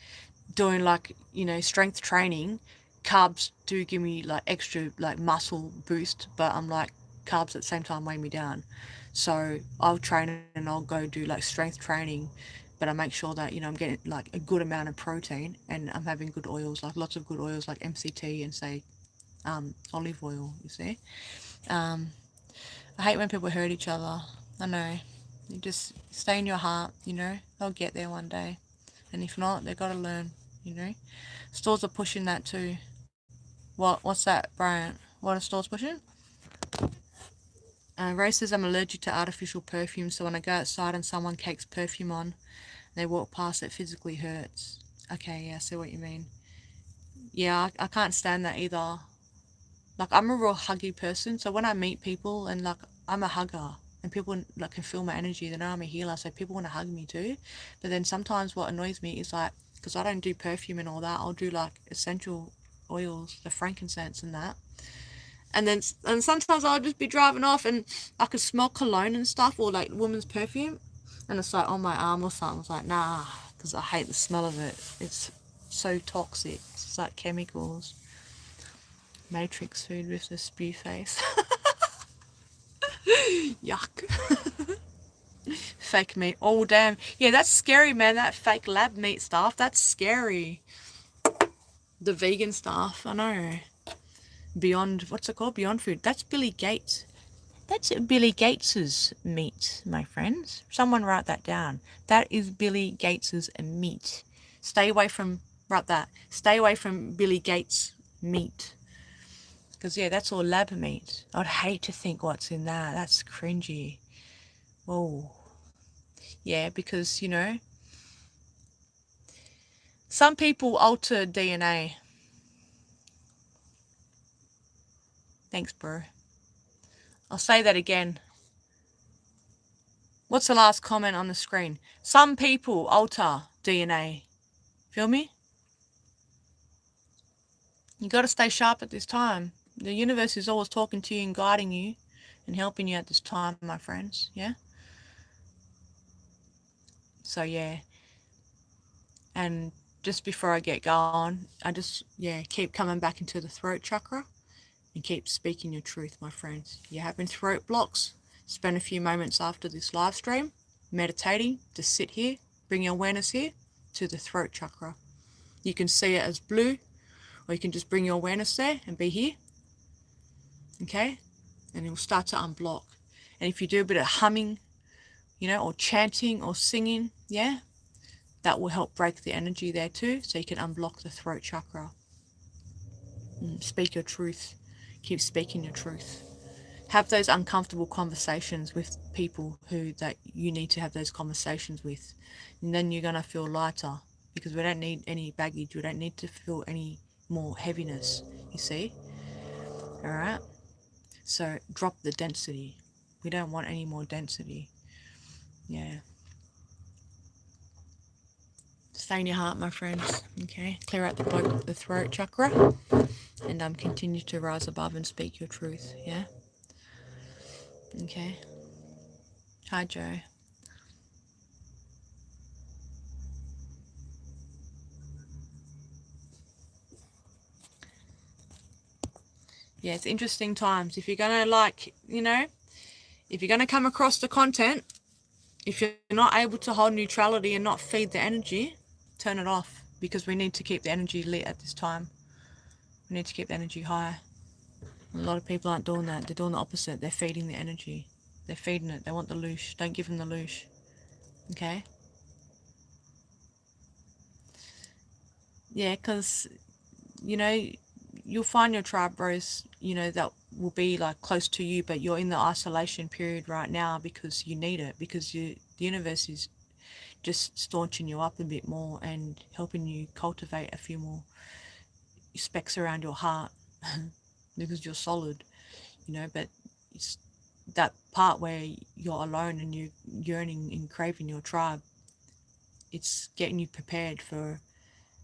doing like, you know, strength training, carbs do give me like extra like muscle boost, but I'm like, carbs at the same time weigh me down. So I'll train and I'll go do like strength training, but I make sure that, you know, I'm getting like a good amount of protein and I'm having good oils, like lots of good oils like MCT and say olive oil, you see. I hate when people hurt each other. I know. You just stay in your heart, you know. They'll get there one day. And if not, they've got to learn, you know. Stores are pushing that too. What's that, Brian? What are stores pushing? Ray says, I'm allergic to artificial perfume, so when I go outside and someone cakes perfume on, they walk past, it physically hurts. Okay, yeah, I see what you mean. Yeah, I can't stand that either. Like, I'm a real huggy person, so when I meet people and like, I'm a hugger, and people like can feel my energy, they know I'm a healer, so people want to hug me too. But then sometimes what annoys me is like, because I don't do perfume and all that, I'll do like essential oils, the frankincense and that. And sometimes I'll just be driving off and I could smell cologne and stuff, or like women's perfume, and it's like on my arm or something. It's like, nah, because I hate the smell of it. It's so toxic. It's like chemicals. Matrix food with the spew face. Yuck. Fake meat. Oh, damn. Yeah, that's scary, man. That fake lab meat stuff. That's scary. The vegan stuff. I know. Beyond, what's it called? Beyond Food. That's Billy Gates. That's Billy Gates's meat, my friends. Someone write that down. That is Billy Gates's meat. Stay away from, write that. Stay away from Billy Gates' meat. Because, yeah, that's all lab meat. I'd hate to think what's in that. That's cringy. Whoa. Yeah, because, you know, some people alter DNA. Thanks, bro. I'll say that again. What's the last comment on the screen? Some people alter DNA. Feel me? You got to stay sharp at this time. The universe is always talking to you and guiding you and helping you at this time, my friends. Yeah? So, yeah. And just before I get going, I just, keep coming back into the throat chakra and keep speaking your truth, my friends. You're having throat blocks, spend a few moments after this live stream meditating. Just sit here, bring your awareness here to the throat chakra. You can see it as blue, or you can just bring your awareness there and be here. Okay? And it will start to unblock. And if you do a bit of humming, or chanting or singing, that will help break the energy there too, so you can unblock the throat chakra. Speak your truth. Keep speaking your truth. Have those uncomfortable conversations with people that you need to have those conversations with. And then you're going to feel lighter, because we don't need any baggage. We don't need to feel any more heaviness, you see? All right? So drop the density. We don't want any more density. Yeah. Stay in your heart, my friends. Okay? Clear out the throat chakra. And continue to rise above and speak your truth. Yeah? Okay. Hi, Joe. Yeah, it's interesting times. If you're going to if you're going to come across the content, if you're not able to hold neutrality and not feed the energy, turn it off, because we need to keep the energy lit at this time. We need to keep the energy high. A lot of people aren't doing that. They're doing the opposite. They're feeding the energy. They're feeding it. They want the loosh. Don't give them the loosh. Okay? Yeah, because, you'll find your tribe bros, that will be like close to you, but you're in the isolation period right now because you need it, because the universe is just staunching you up a bit more and helping you cultivate a few more specks around your heart because you're solid, but it's that part where you're alone and you're yearning and craving your tribe. It's getting you prepared for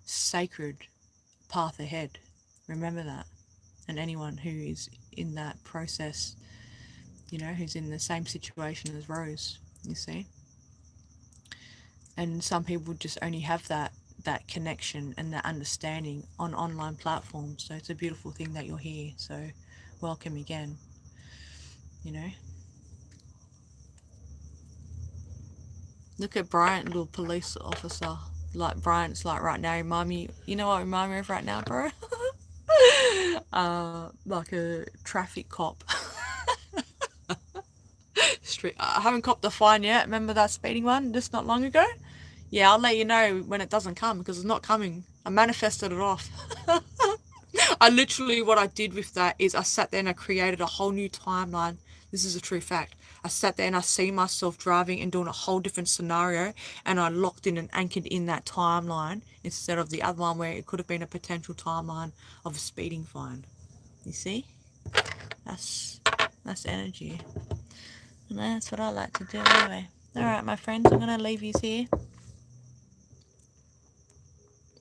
sacred path ahead. Remember that. And anyone who is in that process, who's in the same situation as Rose, you see. And some people just only have that connection and that understanding on online platforms. So it's a beautiful thing that you're here. So welcome again. Look at Bryant, little police officer. Like Bryant's like right now, remind me of right now, bro? Like a traffic cop. I haven't copped the fine yet. Remember that speeding one just not long ago? Yeah, I'll let you know when it doesn't come, because it's not coming. I manifested it off. What I did with that is I sat there and I created a whole new timeline. This is a true fact. I sat there and I see myself driving and doing a whole different scenario, and I locked in and anchored in that timeline instead of the other one where it could have been a potential timeline of a speeding fine. You see? That's energy. And that's what I like to do anyway. Alright, my friends, I'm going to leave you here.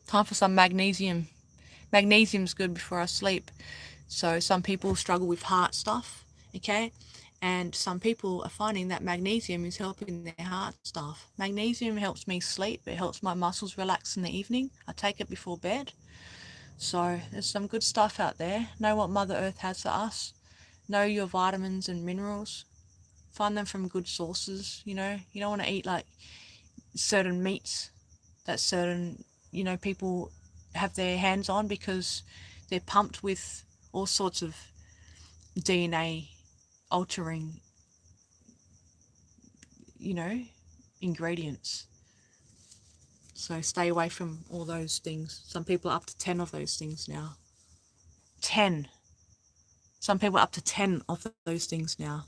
Time for some magnesium. Magnesium's good before I sleep. So some people struggle with heart stuff, okay? And some people are finding that magnesium is helping their heart stuff. Magnesium helps me sleep. It helps my muscles relax in the evening. I take it before bed. So there's some good stuff out there. Know what Mother Earth has for us. Know your vitamins and minerals. Find them from good sources, you know. You don't want to eat like certain meats that certain, you know, people have their hands on because they're pumped with all sorts of DNA altering, you know, ingredients. So stay away from all those things. Some people are up to 10 of those things now. 10. Some people are up to 10 of those things now.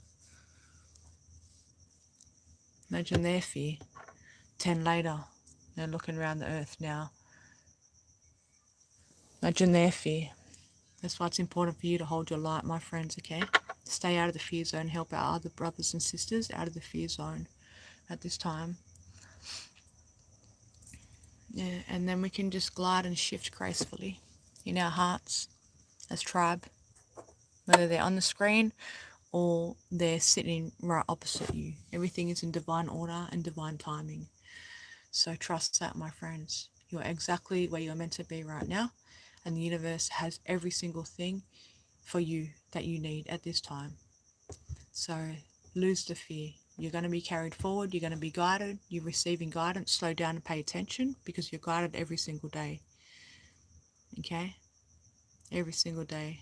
Imagine their fear. 10 later, they're looking around the earth now. Imagine their fear. That's why it's important for you to hold your light, my friends, okay? Stay out of the fear zone. Help our other brothers and sisters out of the fear zone at this time. Yeah, and then we can just glide and shift gracefully in our hearts as tribe, whether they're on the screen or they're sitting right opposite you. Everything is in divine order and divine timing. So trust that, my friends. You're exactly where you're meant to be right now, and the universe has every single thing for you that you need at this time. So lose the fear. You're going to be carried forward. You're going to be guided. You're receiving guidance. Slow down and pay attention because you're guided every single day. Okay? Every single day.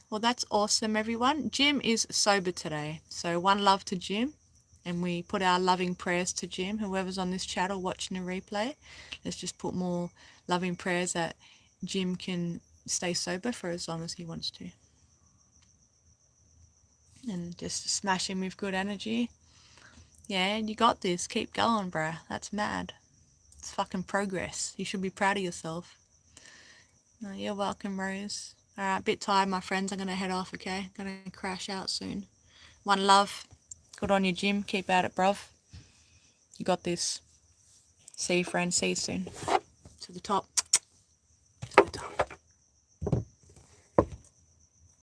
Well, that's awesome, everyone. Jim is sober today. So one love to Jim. And we put our loving prayers to Jim. Whoever's on this chat or watching a replay, let's just put more loving prayers that Jim can stay sober for as long as he wants to. And just smash him with good energy. Yeah, you got this. Keep going, bruh. That's mad. It's fucking progress. You should be proud of yourself. No, you're welcome, Rose. Alright, bit tired, my friends. I'm going to head off, okay? Going to crash out soon. One love. Good on you, Jim. Keep at it, bruv. You got this. See you, friends. See you soon. To the top.